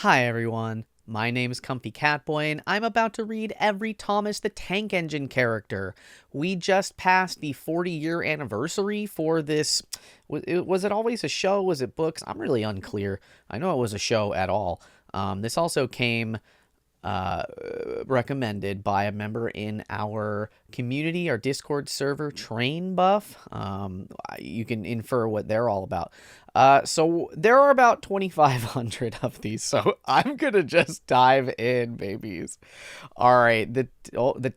Hi everyone, my name is Comfy Catboy and I'm about to read every Thomas the Tank Engine character. We just passed the 40-year anniversary for this. Was it always a show? Was it books? I'm really unclear. I know it was a show at all. This also came uh, recommended by a member in our community, our Discord server, Train Buff. You can infer what they're all about. So there are about 2,500 of these, so I'm gonna just dive in, babies. All right, the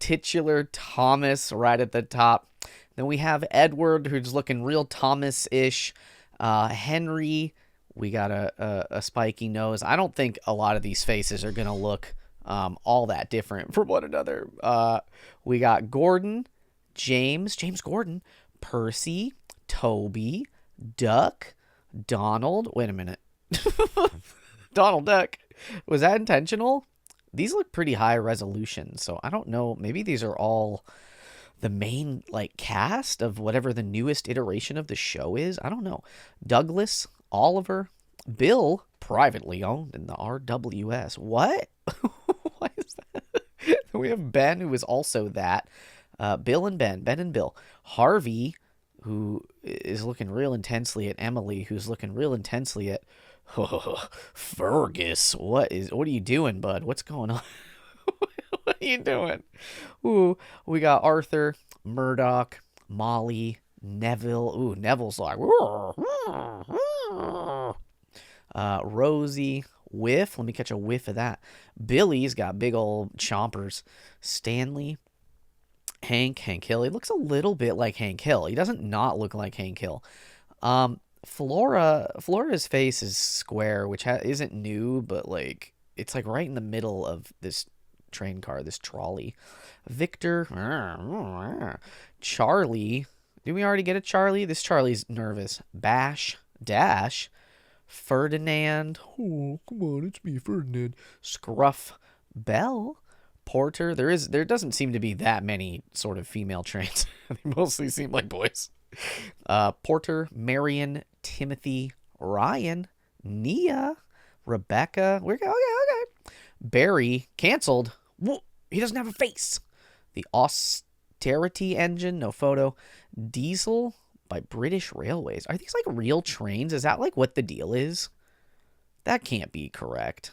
titular Thomas right at the top. Then we have Edward, who's looking real Thomas-ish. Henry, we got a spiky nose. I don't think a lot of these faces are gonna look all that different from one another. We got Gordon, James Gordon, Percy, Toby, Duck, Donald. Wait a minute. Donald Duck. Was that intentional? These look pretty high resolution, so I don't know. Maybe these are all the main cast of whatever the newest iteration of the show is. I don't know. Douglas, Oliver, Bill, privately owned in the RWS. What? What is that? We have Ben, who is also that. Bill and Ben and Bill. Harvey, who is looking real intensely at Emily, who's looking real intensely at Fergus. What are you doing, bud? What's going on? What are you doing? Ooh, we got Arthur, Murdoch, Molly, Neville. Ooh, Neville's like Rosie, whiff. Let me catch a whiff of that. Billy's got big old chompers. Stanley, Hank Hill. He looks a little bit like Hank Hill. He doesn't not look like Hank Hill. Flora's face is square, which isn't new, but it's right in the middle of this train car, this trolley. Victor, Charlie. Did we already get a Charlie? This Charlie's nervous. Bash, Dash, Ferdinand. Oh, come on, it's me, Ferdinand. Scruff, Bell, Porter. There doesn't seem to be that many sort of female trains. They mostly seem like boys. Porter, Marion, Timothy, Ryan, Nia, Rebecca. Okay. Barry, canceled. Whoa, he doesn't have a face. The Austerity Engine, no photo. Diesel by British Railways. Are these real trains? Is that what the deal is? That can't be correct.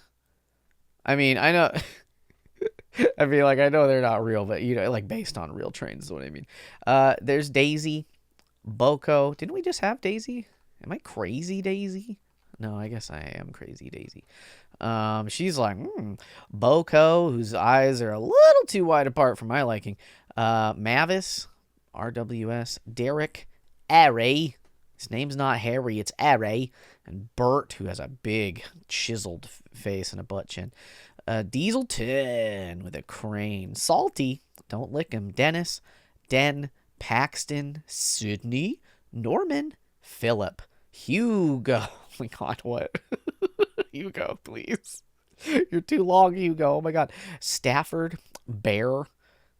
I mean, I know. I mean, I know they're not real, but based on real trains is what I mean. There's Daisy, Boko. Didn't we just have Daisy? Am I crazy, Daisy? No, I guess I am crazy, Daisy. She's Boko, whose eyes are a little too wide apart for my liking. Mavis, RWS, Derek, Array. His name's not Harry, it's Array. And Bert, who has a big chiseled face and a butt chin. Dieselton with a crane. Salty, don't lick him. Dennis, Den, Paxton, Sydney, Norman, Philip, Hugo. Oh my god, what? Hugo, please. You're too long, Hugo. Oh my god. Stafford, Bear,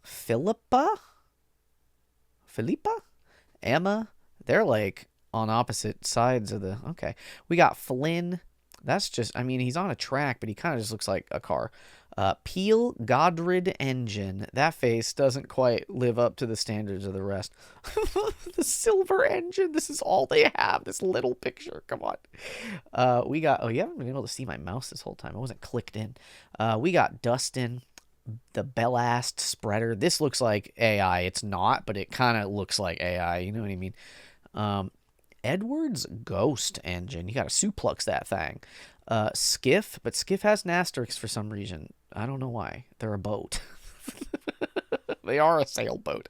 Philippa, Emma. They're on opposite sides of the. Okay. We got Flynn. That's just, I mean, he's on a track, but he kind of just looks like a car. Peel, Godred Engine. That face doesn't quite live up to the standards of the rest. The Silver Engine. This is all they have. This little picture. Come on. We got, you haven't been able to see my mouse this whole time. I wasn't clicked in. We got Dustin, the Bellast Spreader. This looks like AI. It's not, but it kind of looks like AI. You know what I mean? Edward's Ghost Engine. You gotta suplex that thing. Skiff, but Skiff has an asterisk for some reason. I don't know why. They're a boat. They are a sailboat.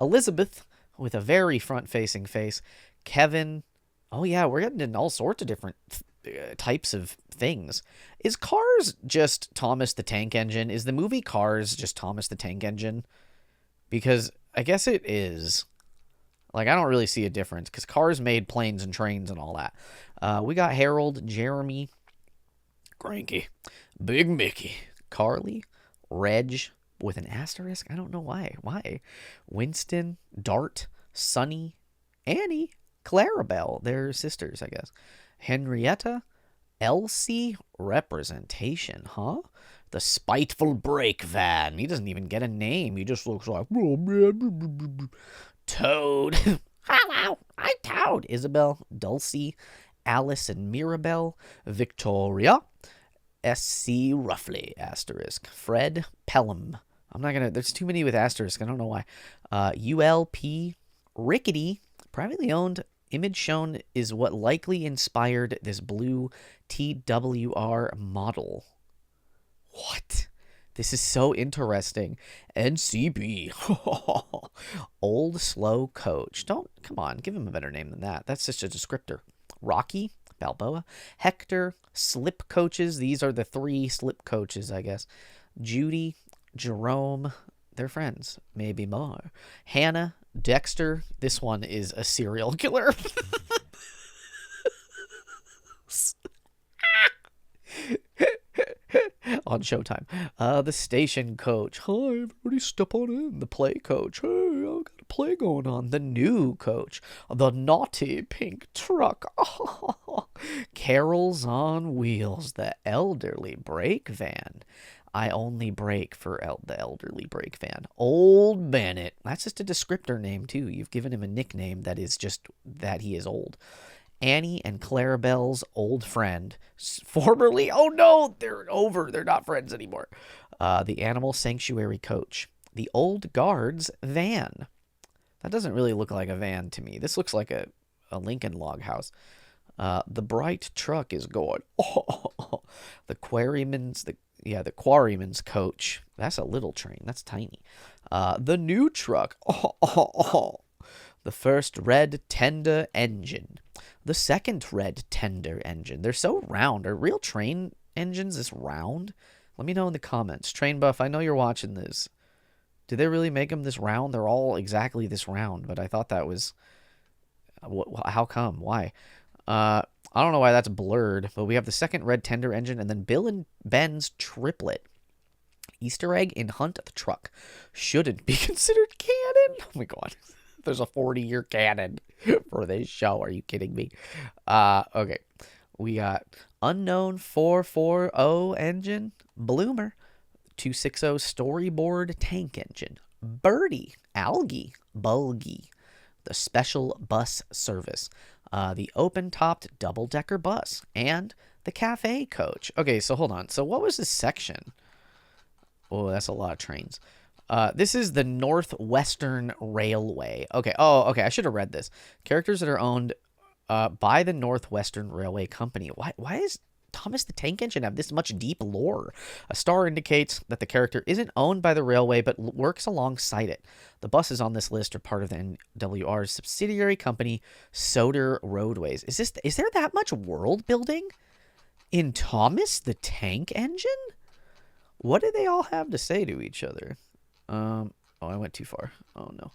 Elizabeth, with a very front-facing face. Kevin. Oh yeah, we're getting into all sorts of different types of things. Is Cars just Thomas the Tank Engine? Is the movie Cars just Thomas the Tank Engine? Because I guess it is. I don't really see a difference because Cars made planes and trains and all that. We got Harold, Jeremy, Cranky, Big Mickey, Carly, Reg with an asterisk. I don't know why. Why? Winston, Dart, Sunny, Annie, Clarabelle. They're sisters, I guess. Henrietta, LC representation, huh? The spiteful brake van. He doesn't even get a name. He just looks like, oh man. Toad. Hello, I'm Toad. Isabel, Dulcie, Alice and Mirabelle, Victoria, SC Roughly, asterisk, Fred Pelham. I'm not gonna, there's too many with asterisk. I don't know why. ULP, Rickety, privately owned. Image shown is what likely inspired this blue TWR model. What? This is so interesting. NCB. Old slow coach. Come on, give him a better name than that. That's just a descriptor. Rocky, Balboa, Hector, slip coaches. These are the 3 slip coaches, I guess. Judy, Jerome, they're friends. Maybe more. Hannah, Dexter. This one is a serial killer. On Showtime. The station coach. Hi, everybody step on in. The play coach. Hey, I've got a play going on. The new coach. The naughty pink truck. Carols on wheels. The elderly brake van. I only brake for the elderly brake van. Old Bennett. That's just a descriptor name, too. You've given him a nickname that is just that he is old. Annie and Clarabelle's old friend, formerly, oh no, they're over. They're not friends anymore. The animal sanctuary coach. The old guard's van. That doesn't really look like a van to me. This looks like a Lincoln log house. The bright truck is going. The quarryman's coach. That's a little train. That's tiny. The new truck. The first red tender engine. The second red tender engine. They're so round. Are real train engines this round? Let me know in the comments. Train Buff, I know you're watching this. Did they really make them this round? They're all exactly this round, but I thought that was... How come? Why? I don't know why that's blurred, but we have the second red tender engine, and then Bill and Ben's triplet. Easter egg in Hunt the Truck. Shouldn't be considered canon? Oh my god. There's a 40-year canon for this show. Are you kidding me? Okay. We got Unknown 440 engine, Bloomer, 260 storyboard tank engine, Birdie, Algae, Bulgy, the special bus service, the open-topped double-decker bus, and the cafe coach. Okay, so hold on. So what was this section? Oh, that's a lot of trains. This is the Northwestern Railway. Okay. Oh, okay. I should have read this. Characters that are owned by the Northwestern Railway Company. Why is Thomas the Tank Engine have this much deep lore? A star indicates that the character isn't owned by the railway, but works alongside it. The buses on this list are part of the NWR's subsidiary company, Soder Roadways. Is there that much world building in Thomas the Tank Engine? What do they all have to say to each other? Oh, I went too far. Oh, no.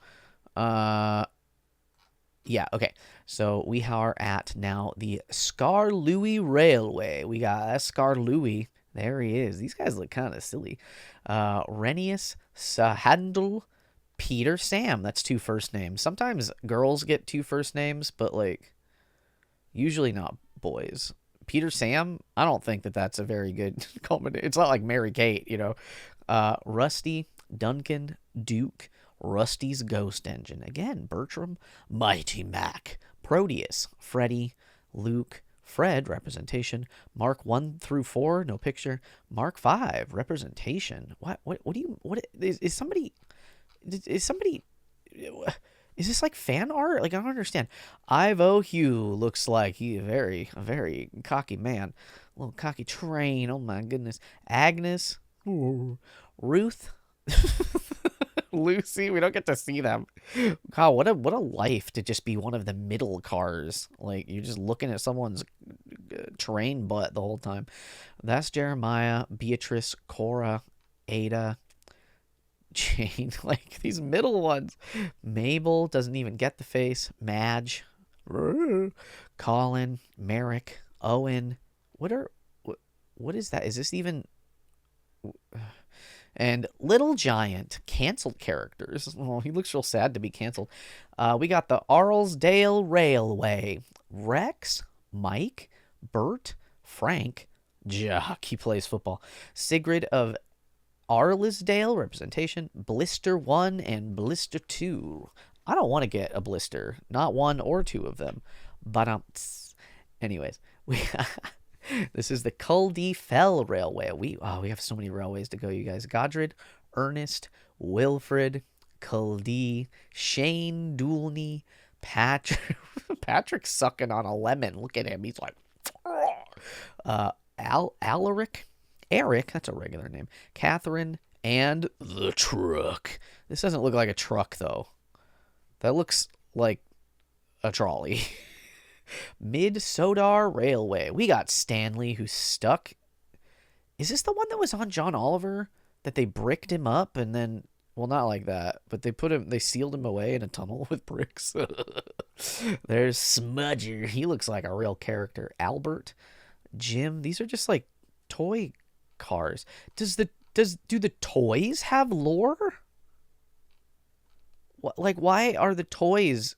Yeah, okay. So we are at now the Skarloey Railway. We got Skarloey. There he is. These guys look kind of silly. Renius Sahandel, Peter Sam. That's 2 first names. Sometimes girls get 2 first names, but, like, usually not boys. Peter Sam, I don't think that that's a very good combination. It's not like Mary Kate, you know. Rusty, Duncan, Duke, Rusty's Ghost Engine. Again, Bertram, Mighty Mac, Proteus, Freddy, Luke, Fred, representation, Mark 1 through 4, no picture, Mark 5, representation. What do you, what, is somebody, is this like fan art? Like, I don't understand. Ivo Hugh looks like he a very cocky man. A little cocky train. Oh my goodness. Agnes. Ruth. Lucy. We don't get to see them. God, what a life to just be one of the middle cars. Like, you're just looking at someone's train butt the whole time. That's Jeremiah, Beatrice, Cora, Ada, Jane, like these middle ones. Mabel doesn't even get the face. Madge, Colin, Merrick, Owen. What is that? Is this even? And Little Giant, canceled characters. Oh, he looks real sad to be canceled. We got the Arlesdale Railway. Rex, Mike, Bert, Frank, Jock, he plays football. Sigrid of Arlesdale, representation. Blister 1 and Blister 2. I don't want to get a blister, not one or two of them. But anyways, this is the Cul de Fel Railway. We have so many railways to go, you guys. Godred, Ernest, Wilfred, Culdee, Shane, Doolney, Patrick. Patrick's sucking on a lemon. Look at him. He's like, Alaric, Eric. That's a regular name. Catherine and the truck. This doesn't look like a truck though. That looks like a trolley. Mid Sodar Railway. We got Stanley, who's stuck. Is this the one that was on John Oliver? That they bricked him up and then, well, not like that, but they sealed him away in a tunnel with bricks. There's Smudger. He looks like a real character. Albert, Jim. These are just like toy cars. Do the toys have lore? What, like, why are the toys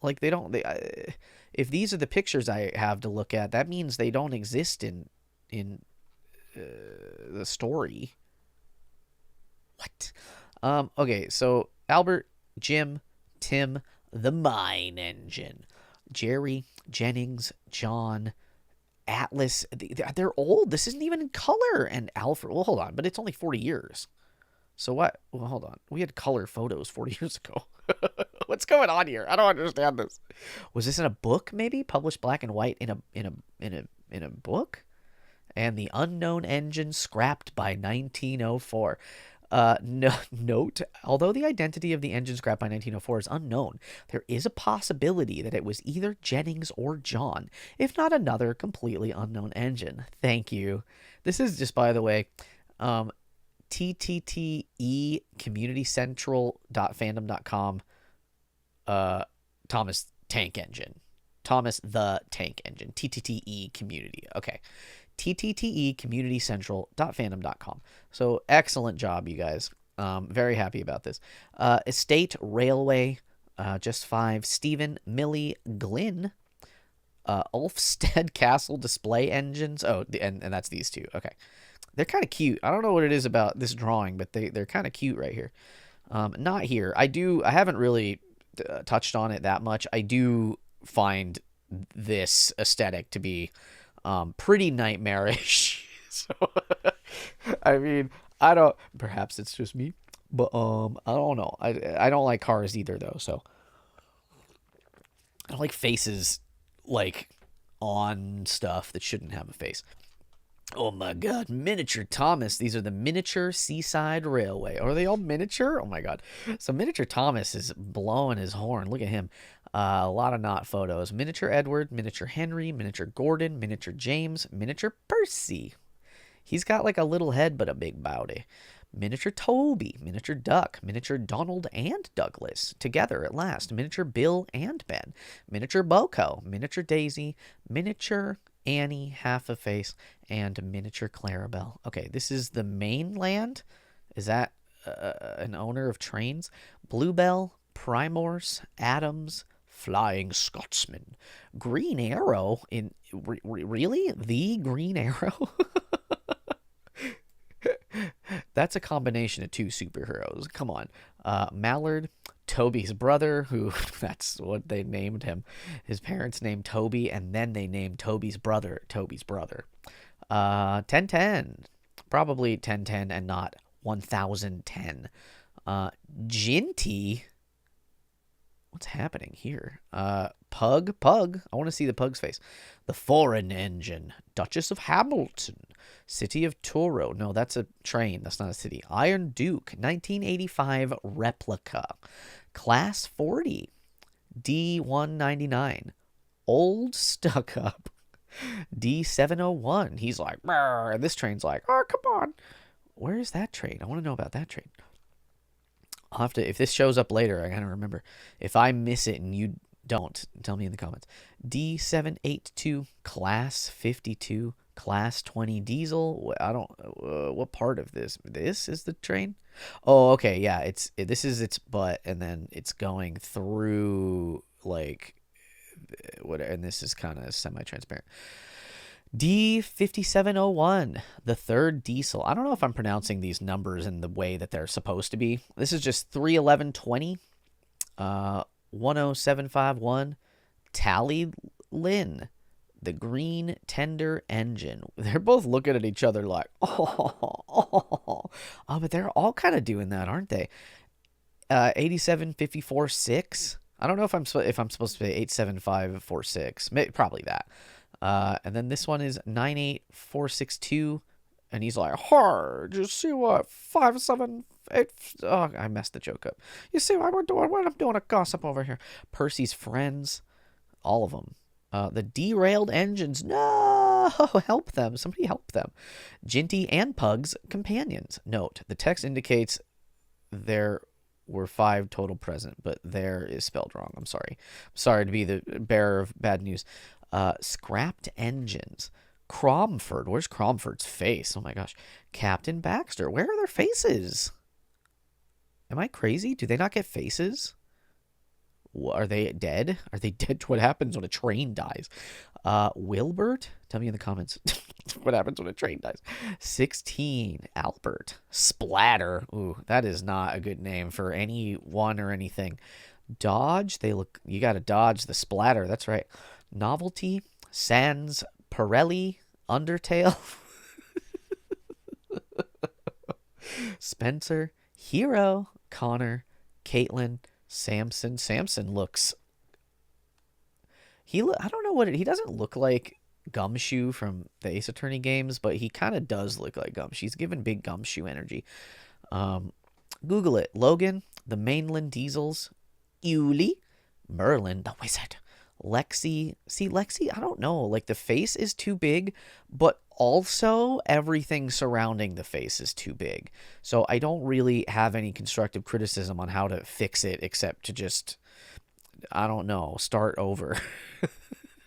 like if these are the pictures I have to look at, that means they don't exist in the story. What? Okay, so Albert, Jim, Tim, the mine engine, Jerry, Jennings, John, Atlas. They're old. This isn't even in color. And Alfred. Well, hold on, but it's only 40 years. So what? Well, hold on. We had color photos 40 years ago. What's going on here? I don't understand this. Was this in a book? Maybe published black and white in a book? And the unknown engine scrapped by 1904. Note, although the identity of the engine scrapped by 1904 is unknown, there is a possibility that it was either Jennings or John, if not another completely unknown engine. Thank you. This is just, by the way, TTTE communitycentral.fandom.com Thomas Tank Engine. Thomas the Tank Engine. TTTE community. Okay. TTTE communitycentral.fandom.com. So excellent job, you guys. Very happy about this. Estate Railway, just 5. Stephen, Millie, Glynn, Ulfstead Castle Display Engines. Oh, and that's these two. Okay. They're kind of cute. I don't know what it is about this drawing, but they're kind of cute right here. Not here. I haven't really touched on it that much. I do find this aesthetic to be pretty nightmarish. So, I mean, perhaps it's just me, but I don't know. I don't like cars either though. So I don't like faces like on stuff that shouldn't have a face. Oh my god, Miniature Thomas. These are the Miniature Seaside Railway. Are they all miniature? Oh my god. So Miniature Thomas is blowing his horn. Look at him. A lot of not photos. Miniature Edward, Miniature Henry, Miniature Gordon, Miniature James, Miniature Percy. He's got like a little head but a big body. Miniature Toby, Miniature Duck, Miniature Donald and Douglas, together at last. Miniature Bill and Ben, Miniature Boko, Miniature Daisy, Miniature Annie, half a face, and Miniature Clarabelle. Okay, this is the Mainland. Is that an owner of trains? Bluebell, Primors, Adams, Flying Scotsman, Green Arrow. Really? The Green Arrow? That's a combination of two superheroes. Come on. Mallard, Toby's brother, who that's what they named him. His parents named Toby, and then they named Toby's brother Toby's brother. 1010. Probably 1010 and not 1010. Ginty. What's happening here? Pug. I want to see the pug's face. The Foreign Engine. Duchess of Hamilton. City of Toro. No, that's a train. That's not a city. Iron Duke. 1985 replica. Class 40. D199. Old Stuck Up. D701. He's like, "Brr," and this train's like, "Oh, come on." Where is that train? I want to know about that train. I'll have to, if this shows up later, I gotta remember. If I miss it and you don't, tell me in the comments. D782, Class 52, Class 20 diesel. I don't, what part of this? This is the train? Oh, okay, yeah, this is its butt, and then it's going through, like, what, and this is kind of semi-transparent. D5701, the third diesel. I don't know if I'm pronouncing these numbers in the way that they're supposed to be. This is just 31120, 10751, Tally Lin, the green tender engine. They're both looking at each other like, oh, but they're all kind of doing that, aren't they? 87546. I don't know if I'm supposed to say 87546. Probably that. And then this one is 98462, and he's like, hard. You see what 578? Oh, I messed the joke up. You see what I'm doing a gossip over here. Percy's friends, all of them. The derailed engines. No, help them. Somebody help them. Ginty and Pug's companions. Note: the text indicates there were 5 total present, but there is spelled wrong. I'm sorry. I'm sorry to be the bearer of bad news. Scrapped engines. Cromford. Where's Cromford's face? Oh my gosh. Captain Baxter. Where are their faces? Am I crazy? Do they not get faces? Are they dead? Are they dead? What happens when a train dies? Wilbert? Tell me in the comments what happens when a train dies. 16. Albert. Splatter. Ooh, that is not a good name for anyone or anything. Dodge. You got to dodge the splatter. That's right. Novelty. Sans. Pirelli. Undertale. Spencer. Hero. Connor. Caitlin. Samson. Samson looks. I don't know he doesn't look like Gumshoe from the Ace Attorney games, but he kind of does look like Gumshoe. He's given big Gumshoe energy. Google it. Logan, the Mainland Diesels, Uli, Merlin, the Wizard, Lexi. See, Lexi, I don't know. Like, the face is too big, but also everything surrounding the face is too big. So I don't really have any constructive criticism on how to fix it, except to just, I don't know, start over.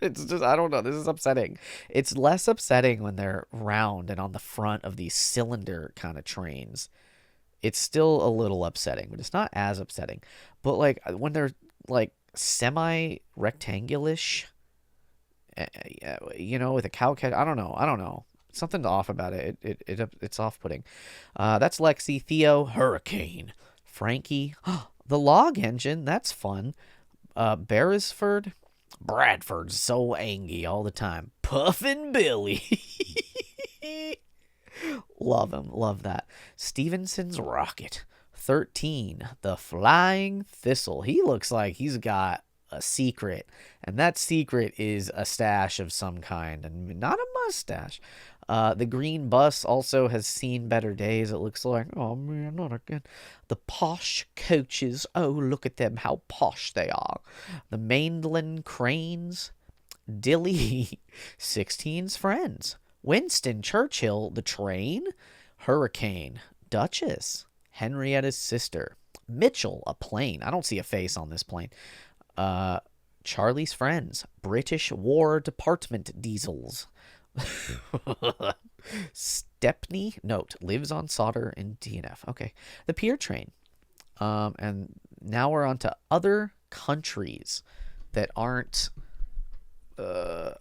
It's just, I don't know. This is upsetting. It's less upsetting when they're round and on the front of these cylinder kind of trains. It's still a little upsetting, but it's not as upsetting. But like when they're like semi-rectangulish, with a cow catch. I don't know. Something off about it. It's off-putting. That's Lexi. Theo. Hurricane. Frankie. The log engine. That's fun. Beresford. Bradford's so angry all the time. Puffin' Billy. Love him. Love that. Stevenson's rocket. 13. The Flying Thistle. He looks like he's got a secret, and that secret is a stash of some kind, and not a mustache. The green bus also has seen better days, it looks like. Oh man, not again. The posh coaches. Oh, look at them, how posh they are. The Mainland cranes. Dilly. 16's friends. Winston Churchill, the train. Hurricane. Duchess. Henrietta's sister. Mitchell, a plane. I don't see a face on this plane. Charlie's friends. British War Department diesels. Stepney, note, lives on solder in DNF. Okay. The pier train. And now we're on to other countries that aren't are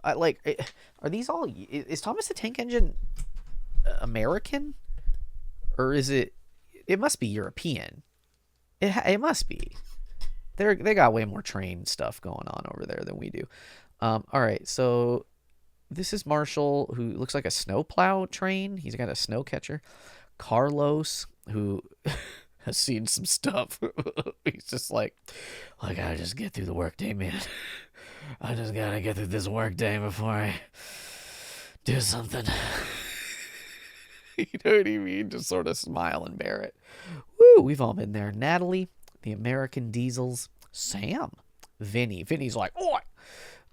these all, is Thomas the Tank Engine American, or is it must be European. It must be. They got way more train stuff going on over there than we do. All right, so this is Marshall, who looks like a snowplow train. He's got a snow catcher. Carlos, who has seen some stuff. He's just like, I gotta just get through the workday, man. I just gotta get through this workday before I do something. You know what I mean? Just sort of smile and bear it. Woo, we've all been there. Natalie, the American Diesels. Sam. Vinny's like, oi.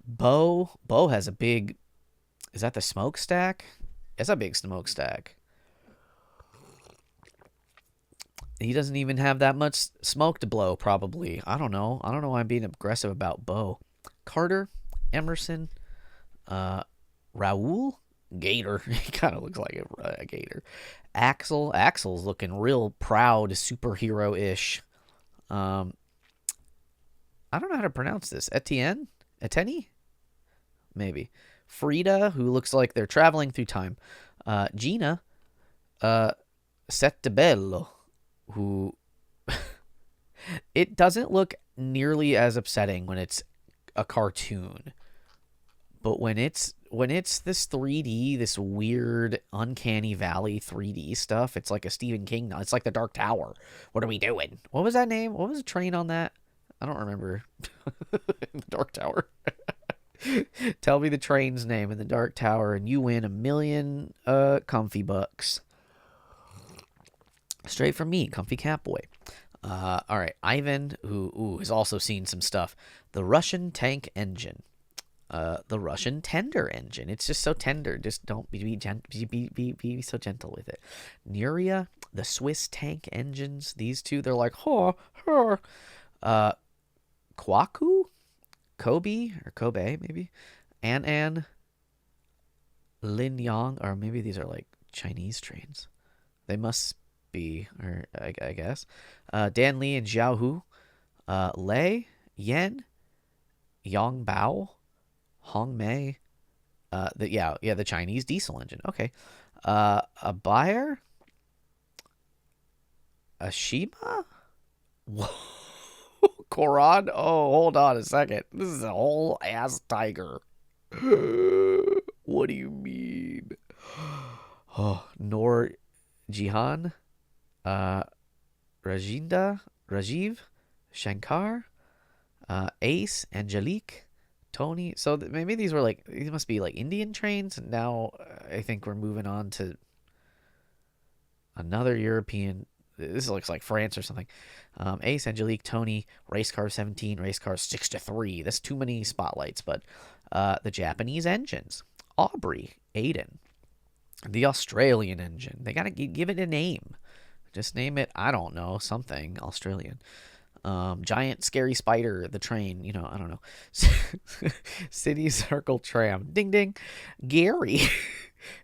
Bo has a big, is that the smokestack? It's a big smokestack. He doesn't even have that much smoke to blow, probably. I don't know why I'm being aggressive about Bo. Carter, Emerson, Raoul, Gator. He kind of looks like a gator. Axel's looking real proud, superhero-ish. I don't know how to pronounce this. Etienne? Maybe. Frida, who looks like they're traveling through time. Gina, uh, Settebello, who it doesn't look nearly as upsetting when it's a cartoon, but when it's this 3D, this weird uncanny valley 3D stuff, it's like a Stephen King. It's like the Dark Tower. What are we doing? What was that name? What was the train on that? I don't remember. The Dark Tower. Tell me the train's name in the Dark Tower, and you win 1,000,000 comfy bucks. Straight from me, Comfy Catboy. All right, Ivan, who has also seen some stuff. The Russian tank engine. The Russian tender engine. It's just so tender. Just don't be so gentle with it. Nuria, the Swiss tank engines. These two, they're like, Kwaku, Kobe, maybe. An, Lin Yang, or maybe these are like Chinese trains. They must be, or I guess. Dan Li and Xiao Hu. Lei, Yan, Yang Bao, Hong Mei. The Chinese diesel engine. Okay. A Bayer, a Shima. Whoa. Koran? Oh, hold on a second. This is a whole ass tiger. What do you mean? Oh, Nor Jihan, Rajiv, Shankar, Ace, Angelique, Tony. So maybe these must be like Indian trains. And now I think we're moving on to another European. This looks like France or something. Ace, Angelique, Tony, Race Car 17, Race Car 6-3. That's too many spotlights, but the Japanese engines. Aubrey, Aiden. The Australian engine. They got to give it a name. Just name it, I don't know, something Australian. Giant scary spider, the train, I don't know. City Circle tram. Ding ding. Gary.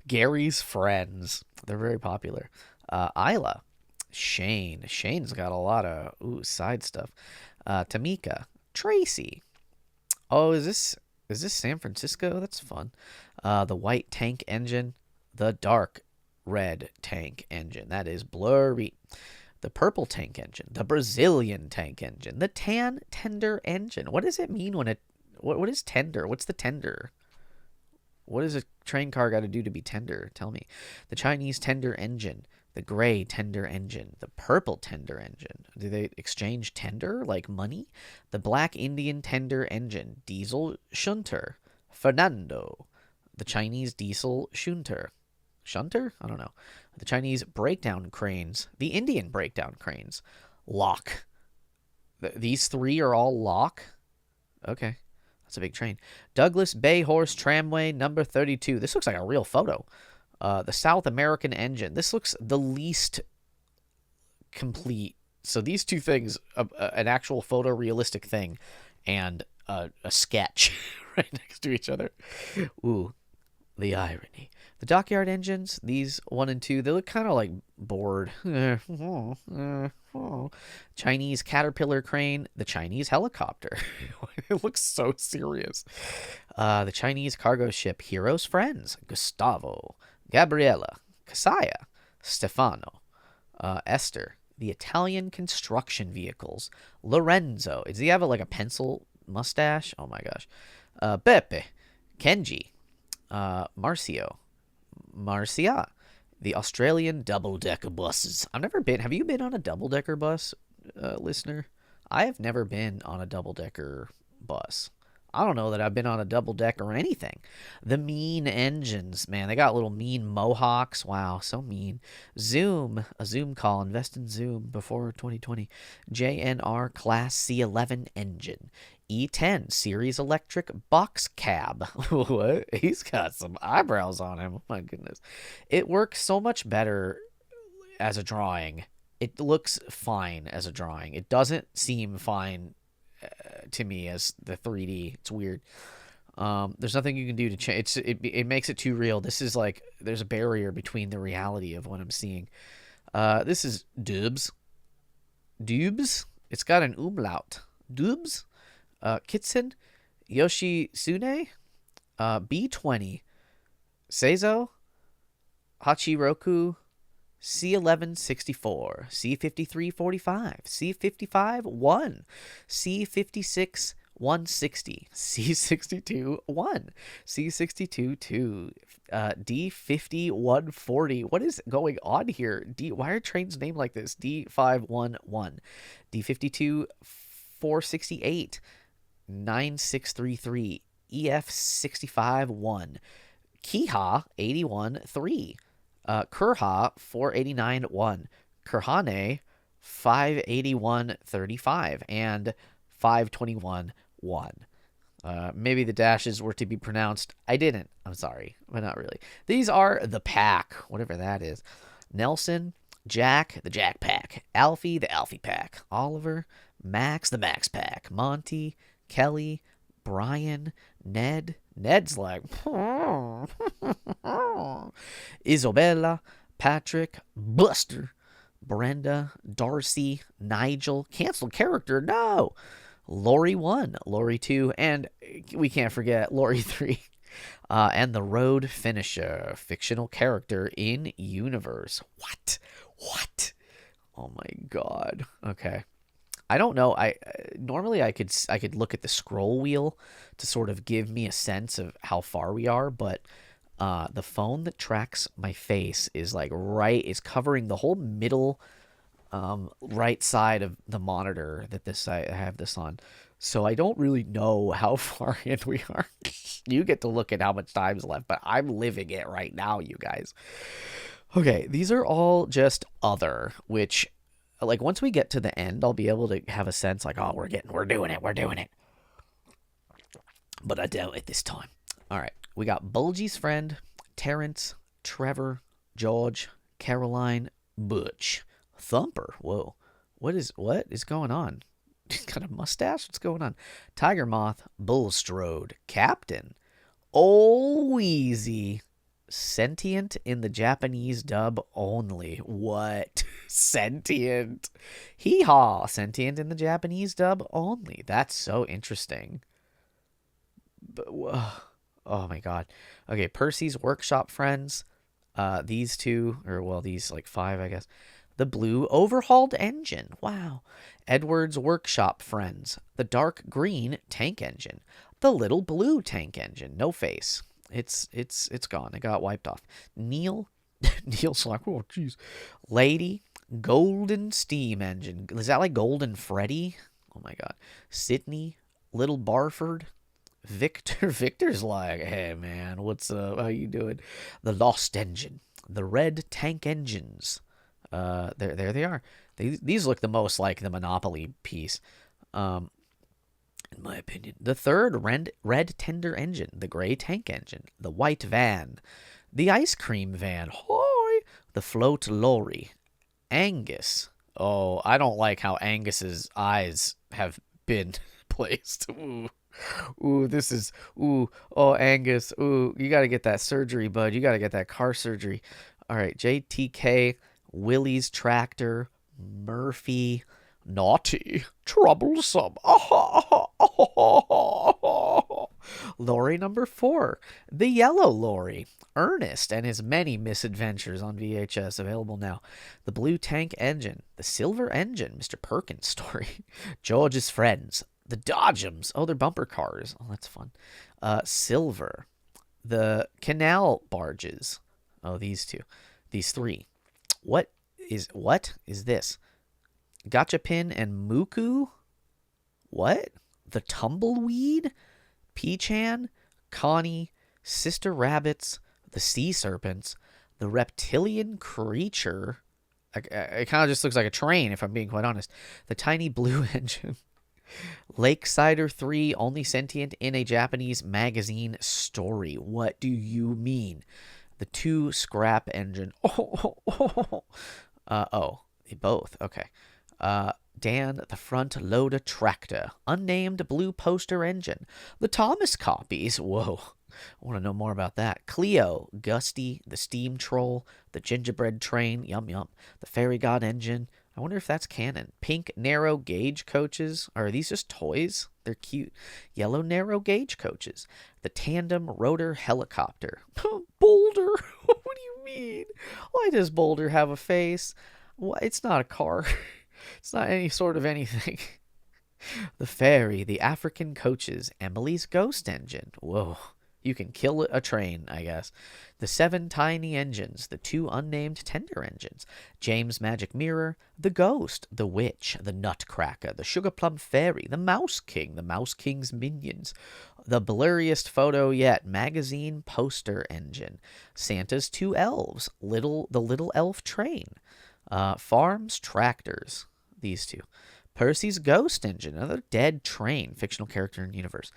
Gary's friends. They're very popular. Isla. Shane's got a lot of side stuff. Tamika. Tracy. Oh, is this San Francisco? That's fun. The white tank engine. The dark red tank engine. That is blurry. The purple tank engine. The Brazilian tank engine. The tan tender engine. What does it mean when it... What is tender? What's the tender? What does a train car got to do to be tender? Tell me. The Chinese tender engine. The gray tender engine. The purple tender engine. Do they exchange tender like money? The black Indian tender engine. Diesel shunter. Fernando. The Chinese diesel shunter. Shunter? I don't know. The Chinese breakdown cranes. The Indian breakdown cranes. Lock. These three are all lock? Okay. That's a big train. Douglas Bay Horse Tramway number 32. This looks like a real photo. The South American engine. This looks the least complete. So these two things, an actual photorealistic thing and a sketch right next to each other. Ooh, the irony. The dockyard engines, these 1 and 2, they look kind of like bored. Chinese caterpillar crane, the Chinese helicopter. It looks so serious. The Chinese cargo ship, Hero's Friends, Gustavo, Gabriella, Kasaya, Stefano, Esther. The Italian construction vehicles, Lorenzo. Does he have like a pencil mustache? Oh my gosh. Pepe, Kenji, Marcia, the Australian double-decker buses. I've never been. Have you been on a double-decker bus, listener? I have never been on a double-decker bus. I don't know that I've been on a double-decker or anything. The mean engines, man. They got little mean mohawks. Wow, so mean. Zoom, a Zoom call. Invest in Zoom before 2020. JNR Class C11 engine. E10 Series Electric Box Cab. What? He's got some eyebrows on him. Oh my goodness. It works so much better as a drawing. It looks fine as a drawing. It doesn't seem fine to me as the 3D. It's weird. There's nothing you can do to change. It makes it too real. This is like there's a barrier between the reality of what I'm seeing. This is Dubs. It's got an umlaut. Dubs. Kitsen, Yoshitsune, B20, Seizo, Hachiroku, C1164, C5345, C55 1, C56 160, C62 1, C62 2, D50 140. What is going on here? Why are trains named like this? D511, D52 468, 9633, EF65 1, Kiha 81 3. Kurha 489 1, Kurhane 581 35, and 521 1. Maybe the dashes were to be pronounced. I didn't. I'm sorry, but not really. These are the pack, whatever that is. Nelson, Jack, the Jack Pack. Alfie, the Alfie Pack. Oliver, Max, the Max Pack. Monty, Kelly, Brian, Ned. Ned's like, Isabella, Patrick, Buster, Brenda, Darcy, Nigel, canceled character, no, Lori 1, Lori 2, and we can't forget Lori 3, and the Road Finisher, fictional character in universe. What? Oh my god. Okay. I don't know. Normally I could look at the scroll wheel to sort of give me a sense of how far we are, but the phone that tracks my face is like is covering the whole middle right side of the monitor that I have this on. So I don't really know how far in we are. You get to look at how much time's left, but I'm living it right now, you guys. Okay, these are all just other, which, like, once we get to the end, I'll be able to have a sense like, oh, we're doing it. But I doubt it this time. All right, we got Bulgy's friend, Terrence, Trevor, George, Caroline, Butch, Thumper. Whoa, what is going on? He's got a mustache. What's going on? Tiger Moth, Bulstrode, Captain, Ol Weezy, Sentient in the Japanese dub only. What? Sentient. Hee-haw. Sentient in the Japanese dub only. That's so interesting. But, oh my god. Okay, Percy's Workshop Friends. These two, or well, these like 5, I guess. The Blue Overhauled Engine. Wow. Edward's Workshop Friends. The Dark Green Tank Engine. The Little Blue Tank Engine. No face. It's gone. It got wiped off. Neil's like, oh jeez. Lady, Golden Steam Engine. Is that like Golden Freddy? Oh my god. Sydney, Little Barford, Victor's like, hey man, what's up? How you doing? The Lost Engine, the Red Tank Engines. There they are. These look the most like the Monopoly piece. In my opinion. The third red tender engine, the gray tank engine, the white van, the ice cream van, hoy, the float lorry, Angus. Oh, I don't like how Angus's eyes have been placed. Oh, Angus. Ooh, you got to get that surgery, bud. You got to get that car surgery. All right, JTK, Willie's Tractor, Murphy, Naughty, Troublesome. Lorry number 4, the Yellow Lorry, Ernest and his many misadventures on VHS, available now. The Blue Tank Engine, the Silver Engine, Mr. Perkins story, George's Friends, the Dodgems. Oh, they're bumper cars. Oh, that's fun. Silver, the Canal Barges. Oh, these 3. What is this? Gachapin and Muku? What? The Tumbleweed? Peachan? Connie? Sister Rabbits? The Sea Serpents? The Reptilian Creature? It kind of just looks like a train, if I'm being quite honest. The Tiny Blue Engine. Lakesider 3, only sentient in a Japanese magazine story. What do you mean? The 2 Scrap Engine. Both. Okay. Dan, the Front Loader Tractor. Unnamed Blue Poster Engine. The Thomas Copies. Whoa. I want to know more about that. Cleo, Gusty, the Steam Troll, the Gingerbread Train. Yum yum. The Fairy God Engine. I wonder if that's canon. Pink Narrow Gauge Coaches. Are these just toys? They're cute. Yellow narrow gauge coaches. The tandem rotor helicopter. Boulder. What do you mean? Why does Boulder have a face? What? It's not a car. It's not any sort of anything. The ferry, the African coaches, Emily's ghost engine. Whoa. You can kill a train, I guess. The 7 tiny engines, the 2 unnamed tender engines, James' magic mirror, the ghost, the witch, the nutcracker, the sugar plum fairy, the mouse king, the mouse king's minions, the blurriest photo yet, magazine poster engine, Santa's 2 elves, the little elf train, farms tractors, these 2. Percy's ghost engine, another dead train, fictional character in universe.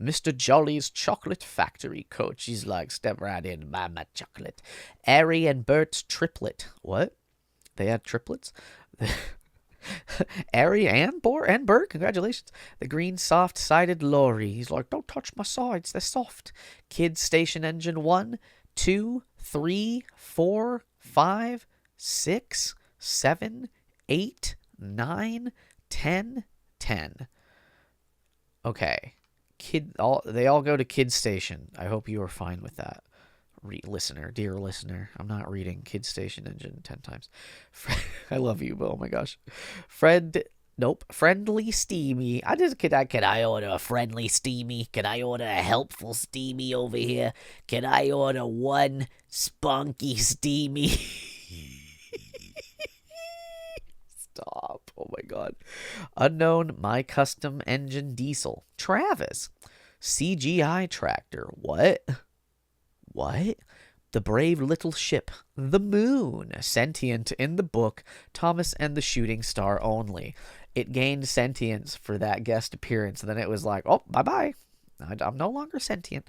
Mr. Jolly's chocolate factory coach. He's like, step right in, buy my chocolate. Ari and Bert's triplet. What? They had triplets? Ari and Bert, congratulations. The green soft-sided lorry. He's like, don't touch my sides, they're soft. Kids station engine 1, 2, 3, 4, 5, 6, 7, 8, 9, 10, 10. Okay. They all go to Kids Station. I hope you are fine with that. Dear listener, I'm not reading Kids Station engine 10 times. I love you, but oh my gosh. Friendly steamy. Can I order a friendly steamy? Can I order a helpful steamy over here? Can I order one spunky steamy? Stop. Oh my god. Unknown My Custom Engine Diesel. Travis. CGI tractor. What? The Brave Little Ship. The Moon. Sentient in the book. Thomas and the Shooting Star only. It gained sentience for that guest appearance. And then it was like, oh, bye-bye. I'm no longer sentient.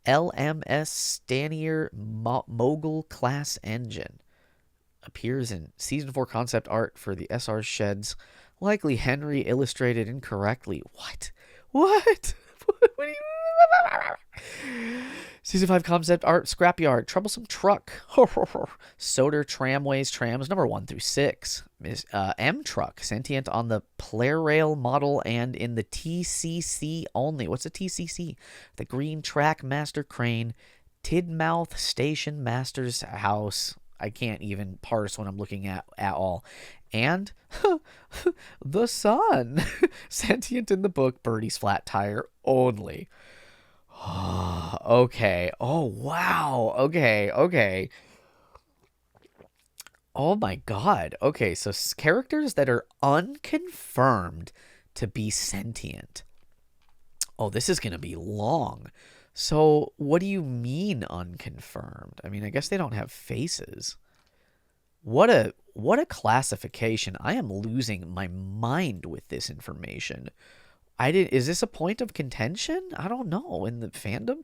LMS Stanier Mogul class engine. Appears in Season 4 concept art for the SR Sheds. Likely Henry illustrated incorrectly. What? What do you... Season 5 concept art, scrapyard, troublesome truck. Soder, tramways, trams, number 1 through 6. M truck, sentient on the Plarail model and in the TCC only. What's a TCC? The Green Track Master Crane, Tidmouth Station Master's House. I can't even parse when I'm looking at all. And the sun. Sentient in the book, Birdie's flat tire only. Okay. Oh, wow. Okay. Oh my god. Okay, so characters that are unconfirmed to be sentient. Oh, this is going to be long. So, what do you mean unconfirmed? I mean, I guess they don't have faces. What a classification. I am losing my mind with this information. Is this a point of contention? I don't know, in the fandom.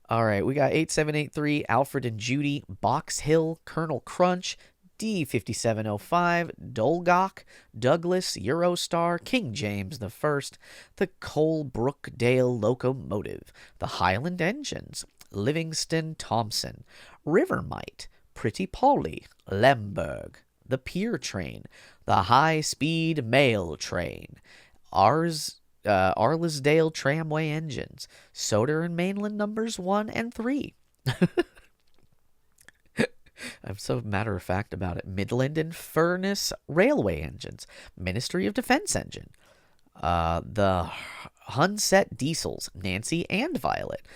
All right, we got 8783, Alfred and Judy, Box Hill, Colonel Crunch, D5705, Dolgok, Douglas, Eurostar, King James the First, the Colebrookdale Locomotive, the Highland Engines, Livingston Thompson, Rivermite, Pretty Polly, Lemberg, the Pier Train, the High Speed Mail Train, Arlesdale Tramway Engines, Soder and Mainland numbers 1 and 3. I'm so matter-of-fact about it. Midland and Furnace Railway Engines. Ministry of Defense Engine. The Hunset Diesels. Nancy and Violet.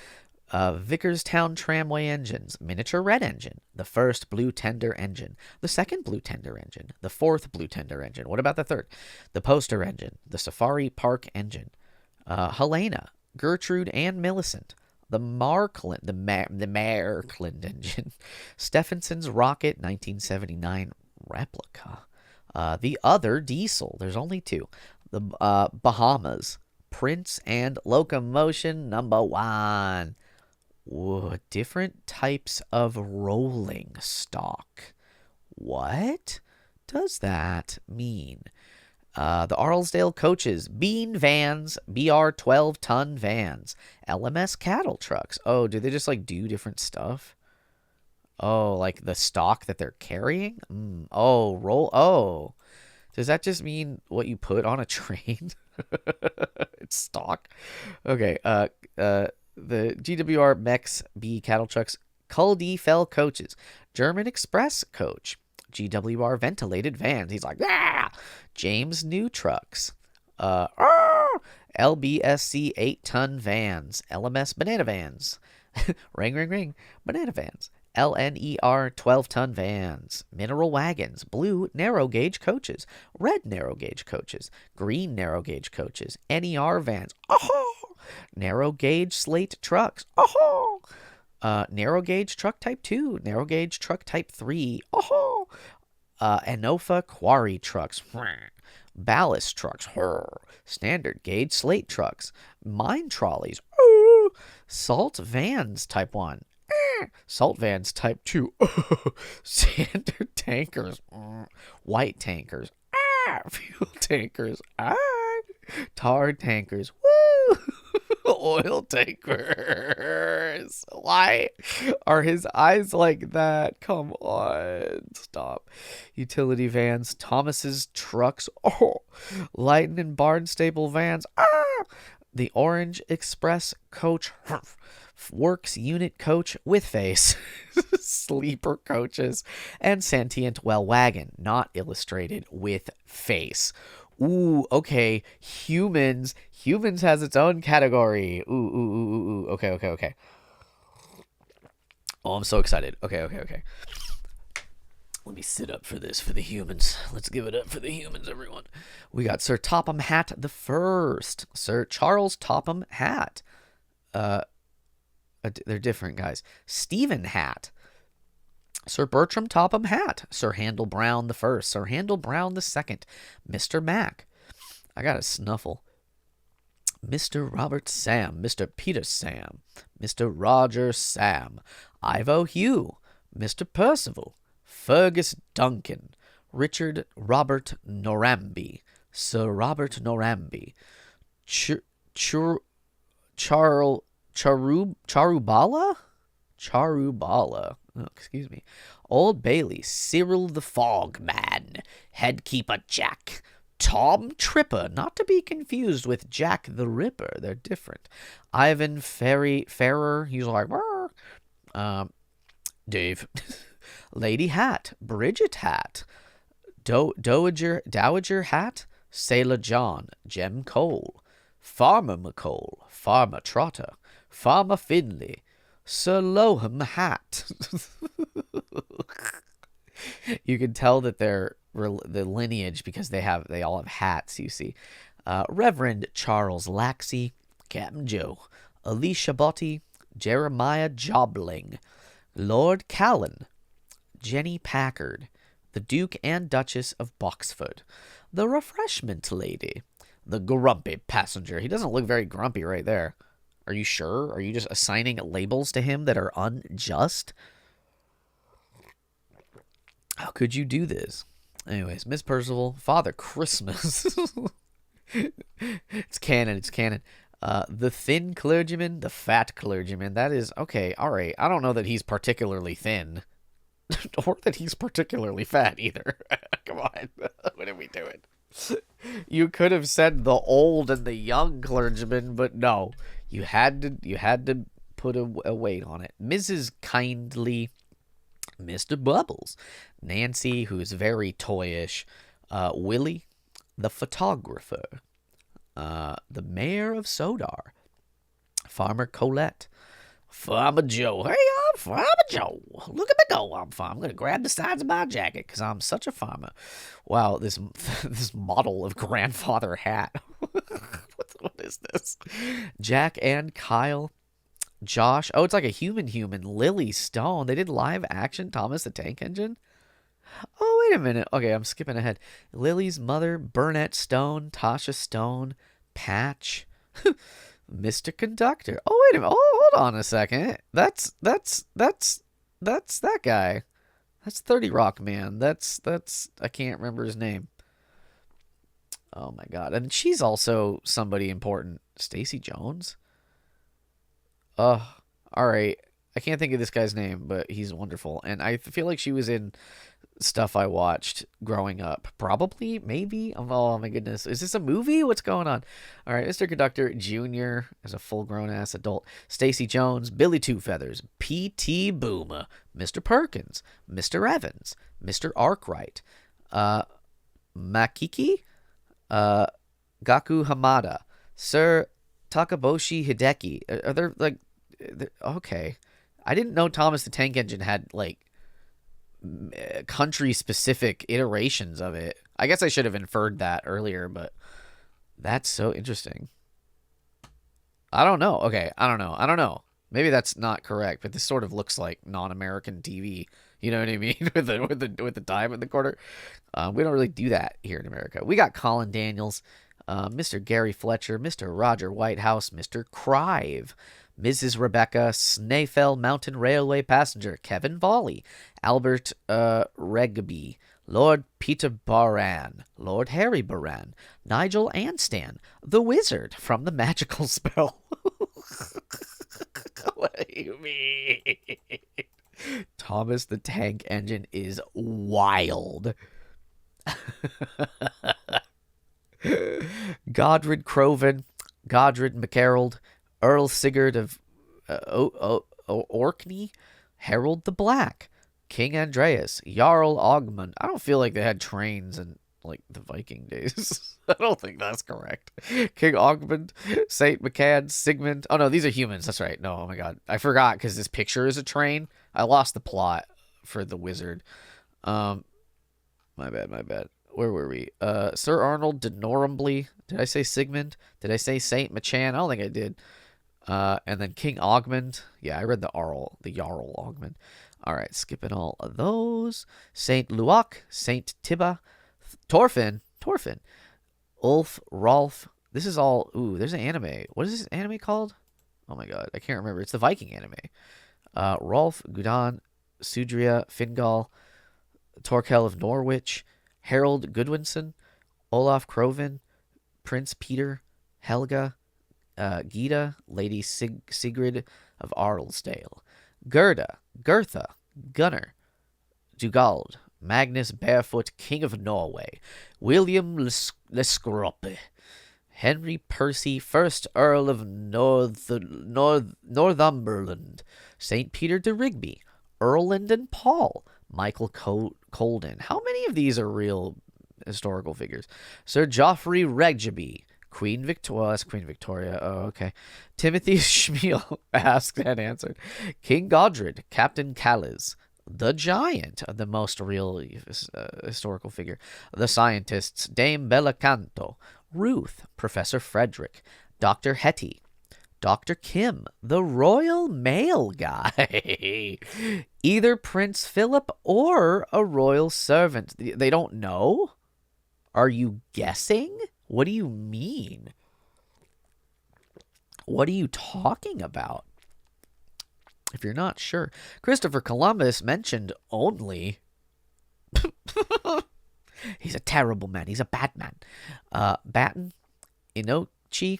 Vickerstown Tramway Engines. Miniature Red Engine. The first Blue Tender Engine. The second Blue Tender Engine. The fourth Blue Tender Engine. What about the third? The Poster Engine. The Safari Park Engine. Helena. Gertrude and Millicent. The Markland engine, Stephenson's Rocket 1979 replica, the other diesel. There's only 2. The Bahamas, Prince and Locomotion number 1. Whoa, different types of rolling stock. What does that mean? The Arlesdale coaches, Bean vans, BR 12-ton vans, LMS cattle trucks. Oh, do they just do different stuff? Oh, like the stock that they're carrying? Oh, Does that just mean what you put on a train? It's stock. Okay. The GWR Mex B cattle trucks, Cull D Fell coaches, German Express coach, GWR ventilated vans. He's like, ah! James New trucks, LBSC 8-ton vans, LMS banana vans, ring ring ring, banana vans. LNER 12-ton vans, mineral wagons, blue narrow gauge coaches, red narrow gauge coaches, green narrow gauge coaches, NER vans, narrow gauge slate trucks, narrow gauge truck type 2, narrow gauge truck type 3, Anofa quarry trucks, ballast trucks, standard gauge slate trucks, mine trolleys, salt vans type 1, salt vans type 2, standard tankers, white tankers, fuel tankers, tar tankers, woo! Oil tankers. Why are his eyes like that? Come on, stop. Utility vans, Thomas's trucks, Lightning Barnstaple vans, the Orange Express coach, Works unit coach with face, sleeper coaches, and Sentient well wagon, not illustrated, with face. Ooh, okay. Humans. Humans has its own category. Ooh. Okay. Oh, I'm so excited. Okay. Let me sit up for this, for the humans. Let's give it up for the humans, everyone. We got Sir Topham Hatt the First. Sir Charles Topham Hatt. They're different, guys. Stephen Hatt. Sir Bertram Topham Hatt, Sir Handel Brown the First, Sir Handel Brown the Second, Mr. Mac. I got a snuffle. Mr. Robert Sam, Mr. Peter Sam, Mr. Roger Sam, Ivo Hugh, Mr. Percival, Fergus Duncan, Richard Robert Noramby, Sir Robert Noramby, Charubala? Charubala. Oh, excuse me. Old Bailey, Cyril the Fogman, Headkeeper Jack, Tom Tripper, not to be confused with Jack the Ripper. They're different. Ivan Ferrer, he's like, Dave. Lady Hat, Bridget Hat, Dowager Hat, Sailor John, Jem Cole, Farmer McCole, Farmer Trotter, Farmer Finley, Sir Loham Hat. You can tell that they're the lineage because they all have hats, you see. Reverend Charles Laxey, Captain Joe, Alicia Botti, Jeremiah Jobling, Lord Callan, Jenny Packard, the Duke and Duchess of Boxford, the Refreshment Lady, the Grumpy Passenger. He doesn't look very grumpy right there. Are you sure? Are you just assigning labels to him that are unjust? How could you do this? Anyways, Miss Percival, Father Christmas. It's canon. The thin clergyman, the fat clergyman. That is, okay, all right. I don't know that he's particularly thin. Or that he's particularly fat either. Come on. What are we doing? You could have said the old and the young clergyman, but no. You had to put a weight on it. Mrs. Kindly, Mr. Bubbles, Nancy, who's very toyish, Willie, the photographer, the mayor of Sodar, Farmer Colette, Farmer Joe. Hey, I'm Farmer Joe. Look at me go. I'm going to grab the sides of my jacket because I'm such a farmer. Wow, this model of grandfather hat. What is this? Jack and Kyle. Josh. Oh, it's like a human. Lily Stone. They did live action Thomas the Tank Engine. Oh, wait a minute. Okay, I'm skipping ahead. Lily's mother, Burnett Stone, Tasha Stone, Patch, Mr. Conductor. Oh, wait a minute. Oh, hold on a second. That's that guy. That's 30 Rock Man. That's I can't remember his name. Oh my god. And she's also somebody important. Stacey Jones? All right. I can't think of this guy's name, but he's wonderful. And I feel like she was in stuff I watched growing up. Probably, maybe. Oh my goodness. Is this a movie? What's going on? All right, Mr. Conductor Jr. is a full grown ass adult. Stacy Jones, Billy Two Feathers, P.T. Booma, Mr. Perkins, Mr. Evans, Mr. Arkwright, Makiki, uh, Gaku Hamada, Sir Takaboshi Hideki. Are there like, okay. I didn't know Thomas the Tank Engine had like country specific iterations of it. I guess I should have inferred that earlier, but that's so interesting. I don't know. Okay, I don't know. I don't know. Maybe that's not correct, but this sort of looks like non-American TV. You know what I mean? With the time in the corner. We don't really do that here in America. We got Colin Daniels, Mr. Gary Fletcher, Mr. Roger Whitehouse, Mr. Crive, Mrs. Rebecca Snæfell Mountain Railway Passenger, Kevin Volley, Albert Regby, Lord Peter Baran, Lord Harry Baran, Nigel Anstan, the Wizard from the Magical Spell. What do you mean? Thomas the Tank Engine is wild. Godred Croven, Godred MacErald, Earl Sigurd of Orkney, Harold the Black, King Andreas, Jarl Ogmund. I don't feel like they had trains in like the Viking days. I don't think that's correct. King Ogmund, Saint McCann, Sigmund. Oh no, these are humans. That's right. No, oh my god, I forgot because this picture is a train. I lost the plot for the wizard. My bad, my bad. Where were we? Sir Arnold de Norumbley. Did I say Sigmund? Did I say Saint Machan? I don't think I did. And then King Ogmund. Yeah, I read the Jarl Ogmund. All right, skipping all of those. Saint Luak, Saint Tibba, Torfin, Ulf, Rolf. This is all. Ooh, there's an anime. What is this anime called? Oh my god, I can't remember. It's the Viking anime. Rolf, Gudan, Sudria, Fingal, Torkel of Norwich, Harold Goodwinson, Olaf Croven, Prince Peter, Helga, Gita, Lady Sigrid of Arlesdale, Gerda, Gertha, Gunnar, Dugald, Magnus Barefoot, King of Norway, William Lescrope, Henry Percy, 1st Earl of Northumberland, St. Peter de Rigby, Erland and Paul, Michael Colden. How many of these are real historical figures? Sir Joffrey Regjaby, Queen Victoria. Oh, okay. Timothy Schmiel asked and answered. King Godred, Captain Callis, the Giant, the most real historical figure. The scientists, Dame Bellacanto, Ruth, Professor Frederick, Dr. Hetty, Dr. Kim, the Royal Mail guy. Either Prince Philip or a royal servant. They don't know? Are you guessing? What do you mean? What are you talking about? If you're not sure. Christopher Columbus mentioned only. He's a terrible man. He's a bad man. Batten, Inochi,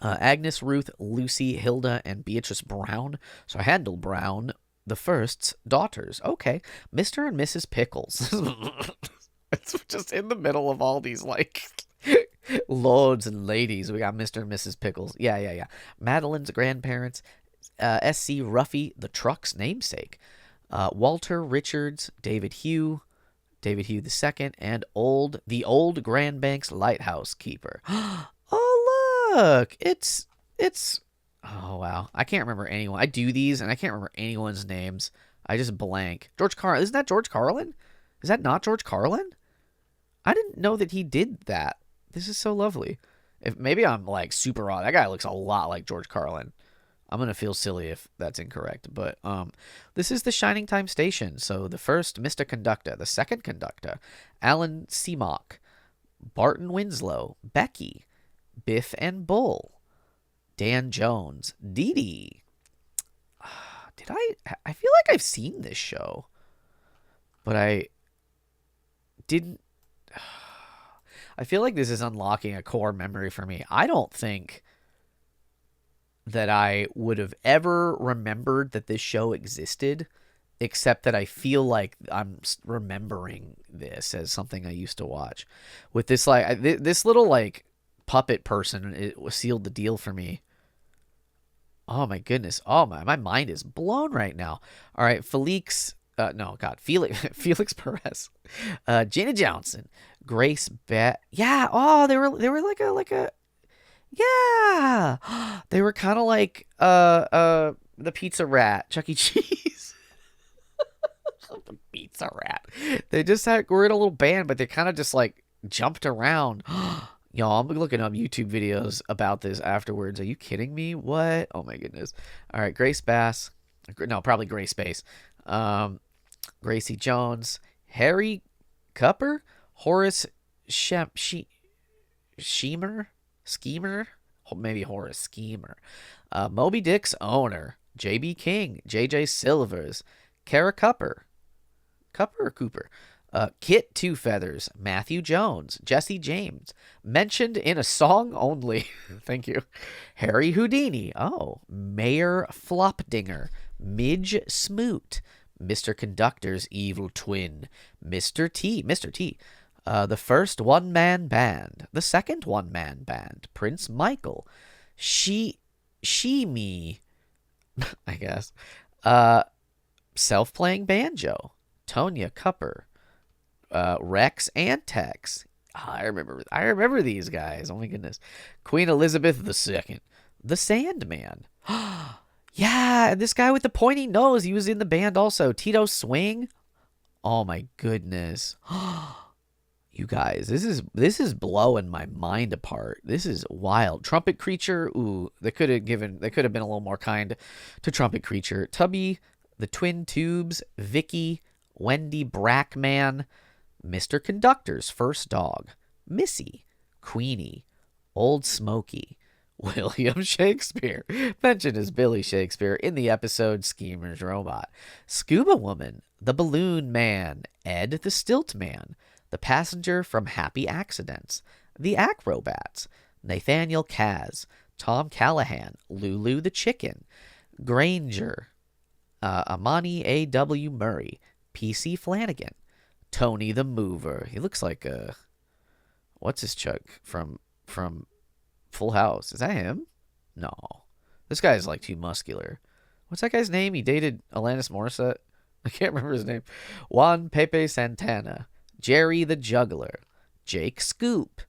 Agnes, Ruth, Lucy, Hilda, and Beatrice Brown. So Handel Brown, the first's daughters. Okay. Mr. and Mrs. Pickles. It's just in the middle of all these, like, lords and ladies. We got Mr. and Mrs. Pickles. Yeah. Madeline's grandparents. S.C. Ruffy, the truck's namesake. Walter Richards, David Hugh II, and the old Grand Banks lighthouse keeper. Oh, look. It's oh, wow. I can't remember anyone. I do these, and I can't remember anyone's names. I just blank. George Carlin. Isn't that George Carlin? Is that not George Carlin? I didn't know that he did that. This is so lovely. Maybe I'm like super odd. That guy looks a lot like George Carlin. I'm going to feel silly if that's incorrect. But this is the Shining Time Station. So the first, Mr. Conductor. The second conductor, Alan Seamock, Barton Winslow, Becky, Biff and Bull, Dan Jones, Dee Dee. I feel like I've seen this show, but I didn't. I feel like this is unlocking a core memory for me. I don't think that I would have ever remembered that this show existed except that I feel like I'm remembering this as something I used to watch. With this this little like puppet person, it sealed the deal for me. Oh my goodness. Oh my mind is blown right now. All right, Felix. No, God, Felix. Felix Perez, Gina Johnson, Grace Bet. Yeah. Oh, they were like a yeah. They were kind of like the Pizza Rat, Chuck E. Cheese. The Pizza Rat. They just were in a little band, but they kind of just like jumped around. Y'all, I'm looking up YouTube videos about this afterwards. Are you kidding me? What? Oh my goodness. All right, Grace Bass. No, probably Grace Bass. Gracie Jones. Harry Cupper? Horace Schemer? Schemer? Maybe Horace Schemer. Moby Dick's owner. J.B. King. J.J. Silvers. Kara Cupper. Cupper or Cooper? Kit Two Feathers, Matthew Jones, Jesse James, mentioned in a song only. Thank you. Harry Houdini. Oh, Mayor Flopdinger, Midge Smoot, Mr. Conductor's evil twin, Mr. T, the first one-man band, the second one-man band, Prince Michael, she me, I guess, self-playing banjo, Tonya Cupper, Rex and Tex. Oh, I remember these guys. Oh my goodness. Queen Elizabeth II. The Sandman. Yeah, and this guy with the pointy nose, he was in the band also. Tito Swing. Oh my goodness. You guys, this is blowing my mind apart. This is wild. Trumpet Creature. Ooh, they could have been a little more kind to Trumpet Creature. Tubby, the Twin Tubes, Vicky, Wendy Brackman, Mr. Conductor's first dog, Missy, Queenie, Old Smoky, William Shakespeare, mentioned as Billy Shakespeare in the episode Schemer's Robot, Scuba Woman, the Balloon Man, Ed the Stilt Man, the passenger from Happy Accidents, the Acrobats, Nathaniel Kaz, Tom Callahan, Lulu the Chicken, Granger, Amani A.W. Murray, P.C. Flanagan, Tony the Mover. He looks like what's his Chuck from Full House? Is that him? No, this guy's like too muscular. What's that guy's name? He dated Alanis Morissette. I can't remember his name. Juan Pepe Santana, Jerry the Juggler, Jake Scoop.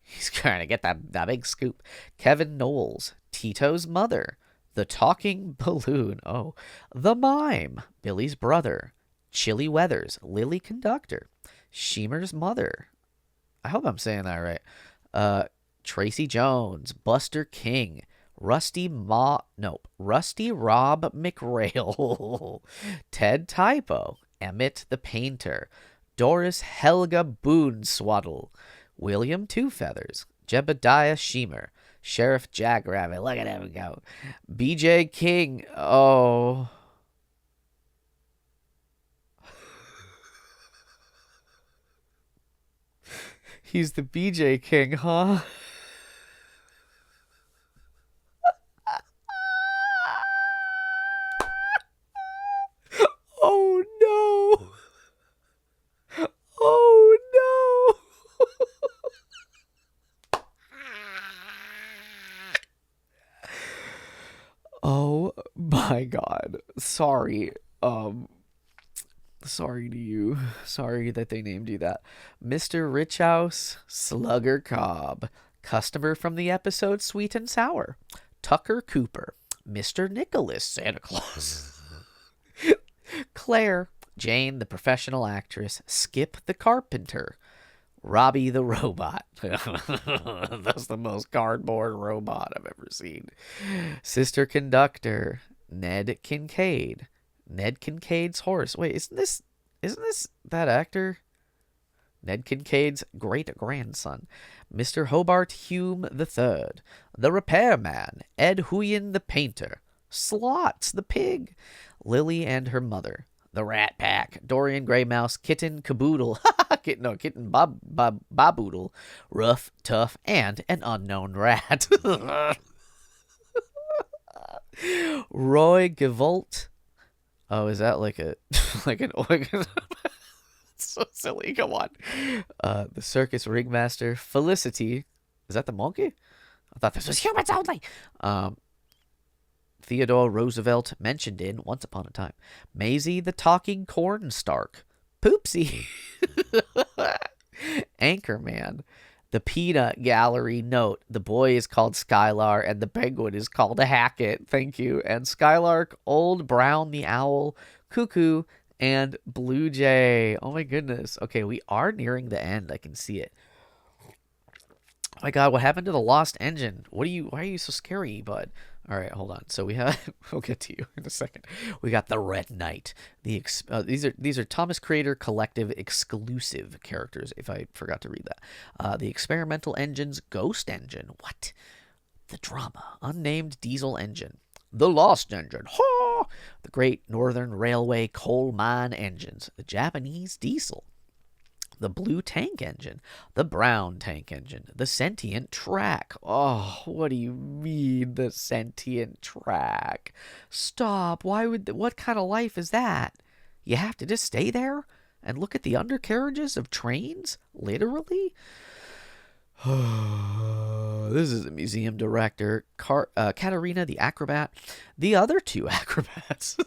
He's trying to get that big scoop. Kevin Knowles, Tito's mother, the talking balloon. Oh, the mime, Billy's brother. Chilly Weathers, Lily Conductor, Shemer's mother. I hope I'm saying that right. Tracy Jones, Buster King, Rusty Rob McRail, Ted Typo, Emmett the Painter, Doris Helga Boonswaddle, William Two Feathers, Jebediah Shemer, Sheriff Jackrabbit. Look at him go. BJ King. Oh. He's the BJ King, huh? Oh no. Oh no. Oh my God. Sorry. Sorry to you. Sorry that they named you that. Mr. Richhouse, Slugger Cobb, customer from the episode Sweet and Sour, Tucker Cooper, Mr. Nicholas Santa Claus, Claire, Jane the professional actress, Skip the carpenter, Robbie the robot. That's the most cardboard robot I've ever seen. Sister Conductor, Ned Kincaid, Ned Kincaid's horse. Wait, isn't this that actor? Ned Kincaid's great-grandson, Mr. Hobart Hume III, the repairman, Ed Huyen the painter, Slots the pig, Lily and her mother, the Rat Pack, Dorian Gray Mouse, Kitten Caboodle, Kitten Baboodle, Rough, Tough, and an unknown rat. Roy Gavolt, Oh, is that like a like an organ? So silly. Come on. The circus ringmaster Felicity. Is that the monkey? I thought this was humans only. Um, Theodore Roosevelt mentioned in Once Upon a Time. Maisie the talking cornstark. Poopsie. Anchorman. The Peanut Gallery note. The boy is called Skylar and the penguin is called a Hackett. Thank you. And Skylark, Old Brown the Owl, Cuckoo, and Blue Jay. Oh my goodness. Okay, we are nearing the end. I can see it. Oh my god, what happened to the lost engine? Why are you so scary, bud? All right, hold on. So we have we'll get to you in a second. We got the Red Knight. These are Thomas Creator Collective exclusive characters. If I forgot to read that, the experimental engine's Ghost Engine. What? The drama unnamed diesel engine. The Lost Engine. Ha! The Great Northern Railway coal mine engines. The Japanese diesel. The blue tank engine, the brown tank engine, the sentient track. Oh, what do you mean, the sentient track? Stop. What kind of life is that? You have to just stay there and look at the undercarriages of trains? Literally? This is a museum director, Katarina the acrobat, the other two acrobats,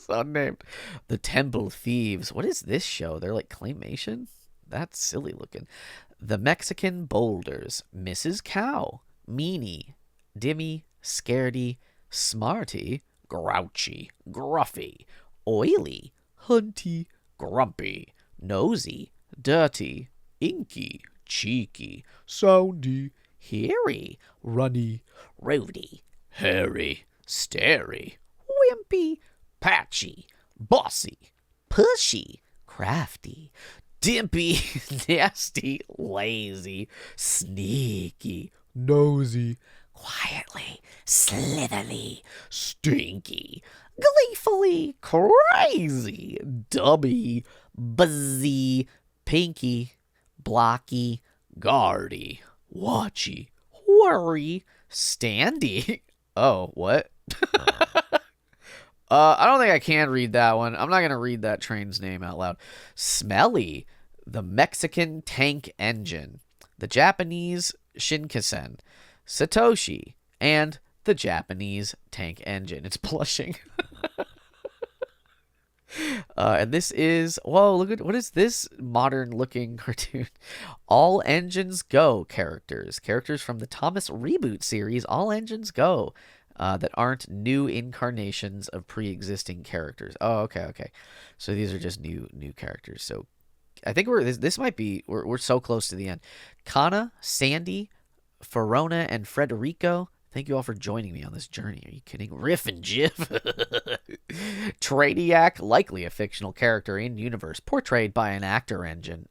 unnamed, the Temple Thieves. What is this show? They're like claymation? That's silly looking. The Mexican Boulders, Mrs. Cow, Meanie, Dimmy, Scaredy, Smarty, Grouchy, Gruffy, Oily, Hunty, Grumpy, Nosy, Dirty, Inky, Cheeky, Soundy, Hairy, Runny, Rowdy, Hairy, Stary, Wimpy, Patchy, Bossy, Pushy, Crafty, Dimpy, Nasty, Lazy, Sneaky, Nosy, Quietly, Slitherly, Stinky, Gleefully, Crazy, Dubby, Buzzy, Pinky, Blocky, Guardy, Watchy, Worry, Standy. Oh, what? I don't think I can read that one. I'm not going to read that train's name out loud. Smelly, the Mexican tank engine, the Japanese Shinkansen, Satoshi, and the Japanese tank engine. It's blushing. And this is, whoa, look at, what is this modern looking cartoon? All Engines Go characters from the Thomas Reboot series, All Engines Go. That aren't new incarnations of pre-existing characters. Oh, okay. So these are just new characters. So I think this might be we're so close to the end. Kana, Sandy, Farona, and Frederico. Thank you all for joining me on this journey. Are you kidding? Riff and Jiff. Tradiac, likely a fictional character in universe, portrayed by an actor engine.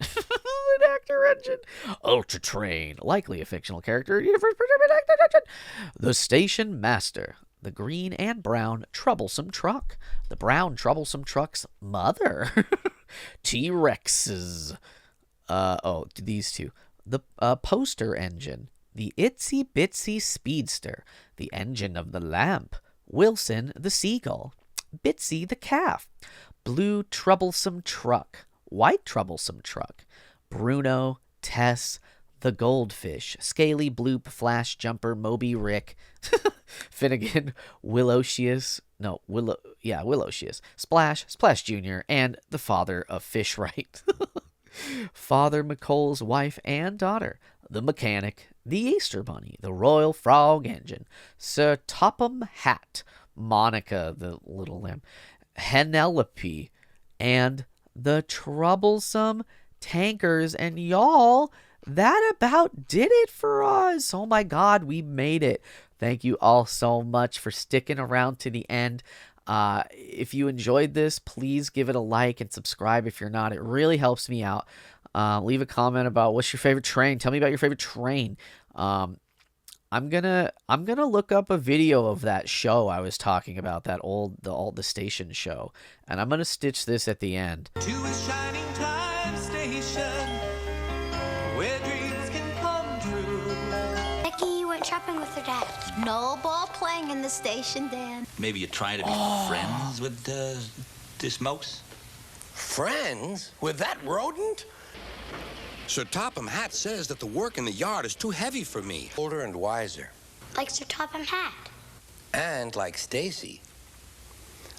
Ultra Train, likely a fictional character in universe, portrayed by an actor engine. The Station Master, the green and brown troublesome truck. The brown troublesome truck's mother. T-Rexes. These two. The poster engine. The Itsy Bitsy Speedster, the engine of the lamp, Wilson the seagull, Bitsy the calf, blue troublesome truck, white troublesome truck, Bruno, Tess, the goldfish, scaly bloop flash jumper Moby Rick, Finnegan, Willowshius, Splash Jr., and the father of Fishright. Father McColl's wife and daughter, the mechanic, the Easter Bunny, the Royal Frog Engine, Sir Topham Hatt, Monica the Little Lamb, Penelope, and the Troublesome Tankers. And y'all, that about did it for us. Oh my God, we made it. Thank you all so much for sticking around to the end. If you enjoyed this, please give it a like and subscribe if you're not. It really helps me out. Leave a comment about what's your favorite train. Tell me about your favorite train. I'm gonna look up a video of that show I was talking about, the station show, and I'm gonna stitch this at the end. To a shining time station where dreams can come true. Becky, you went shopping with her dad. No ball playing in the station, Dan. Maybe you try to be friends with This mouse? Friends? With that rodent? Sir Topham Hatt says that the work in the yard is too heavy for me. Older and wiser. Like Sir Topham Hatt. And like Stacy.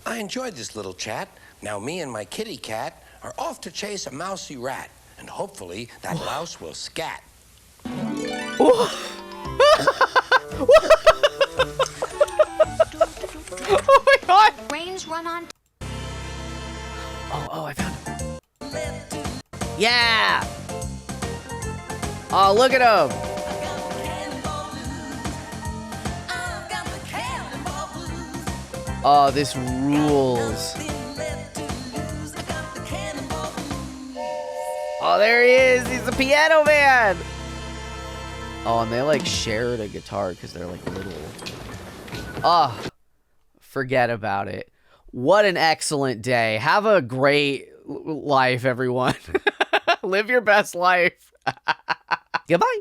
I enjoyed this little chat. Now me and my kitty cat are off to chase a mousy rat. And hopefully that louse will scat. Oh my god! Rains run on. Oh, I found it. Yeah! Oh, look at him! Oh, this rules. Oh, there he is! He's the piano man! Oh, and they like share the guitar because they're like little. Oh, forget about it. What an excellent day. Have a great life, everyone. Live your best life. Goodbye.